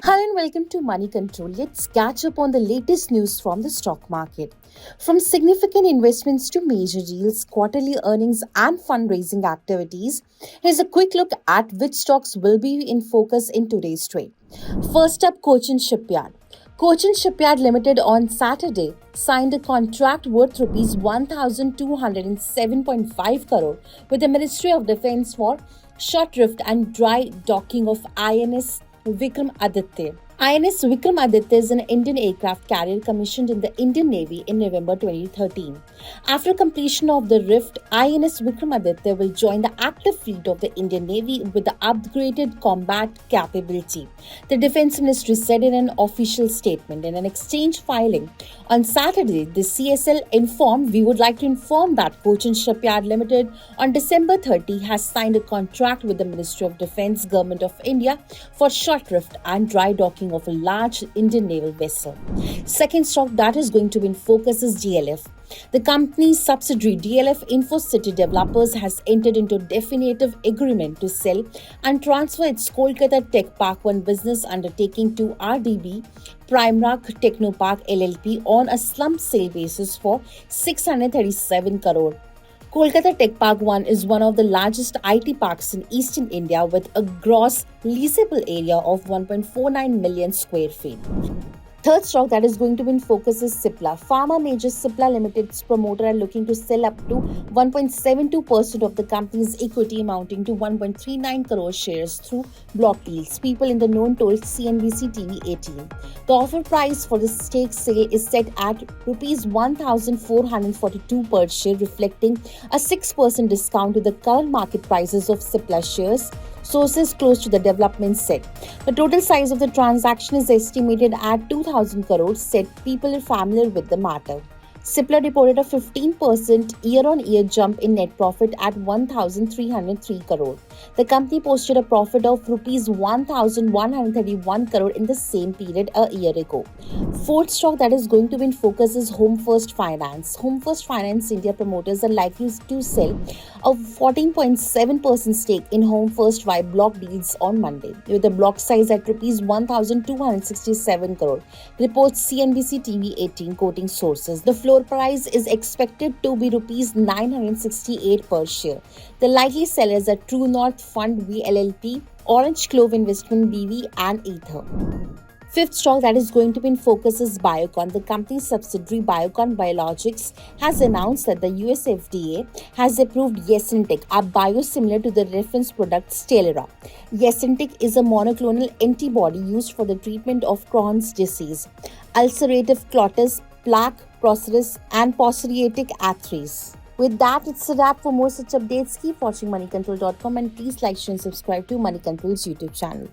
Hello and welcome to Money Control. Let's catch up on the latest news from the stock market. From significant investments to major deals, quarterly earnings, and fundraising activities, here's a quick look at which stocks will be in focus in today's trade. First up, Cochin Shipyard. Cochin Shipyard Limited on Saturday signed a contract worth rupees 1,207.5 crore with the Ministry of Defence for short drift and dry docking of INS Vikram Aditya. INS Vikram Aditya is an Indian aircraft carrier commissioned in the Indian Navy in November 2013. After completion of the rift, INS Vikram Aditya will join the active fleet of the Indian Navy with the upgraded combat capability, the Defence Ministry said in an official statement. In an exchange filing on Saturday, the CSL informed, "We would like to inform that Cochin Shipyard Limited on December 30 has signed a contract with the Ministry of Defence, Government of India for short drift and dry docking of a large Indian naval vessel." Second stock that is going to be in focus is DLF. The company's subsidiary DLF InfoCity Developers has entered into a definitive agreement to sell and transfer its Kolkata Tech Park 1 business undertaking to RDB Primark Technopark LLP on a slump sale basis for 637 crore. Kolkata Tech Park 1 is one of the largest IT parks in eastern India with a gross leasable area of 1.49 million square feet. Third stock that is going to be in focus is Cipla. Pharma major Cipla Limited's promoter are looking to sell up to 1.72% of the company's equity amounting to 1.39 crore shares through block deals. People in the known told CNBC TV 18. The offer price for the stake sale is set at rupees 1,442 per share, reflecting a 6% discount to the current market prices of Cipla shares. Sources close to the development said. The total size of the transaction is estimated at 2,000 crores, said people familiar with the matter. Cipla reported a 15% year-on-year jump in net profit at 1,303 crore. The company posted a profit of rupees 1,131 crore in the same period a year ago. Fourth stock that is going to be in focus is Home First Finance. Home First Finance India promoters are likely to sell a 14.7% stake in Home First via block deals on Monday, with a block size at rupees 1,267 crore, reports CNBC TV 18 quoting sources. The floor price is expected to be rupees 968 per share. The likely sellers are True North Fund VLLP, Orange Clove Investment BV, and Ether. Fifth stock that is going to be in focus is Biocon. The company's subsidiary Biocon Biologics has announced that the US FDA has approved Yesintek, a biosimilar to the reference product Stelara. Yesintek is a monoclonal antibody used for the treatment of Crohn's disease, ulcerative colitis, plaque psoriasis, and psoriatic arthritis. With that, it's a wrap. For more such updates, keep watching moneycontrol.com and please like, share, and subscribe to Money Control's YouTube channel.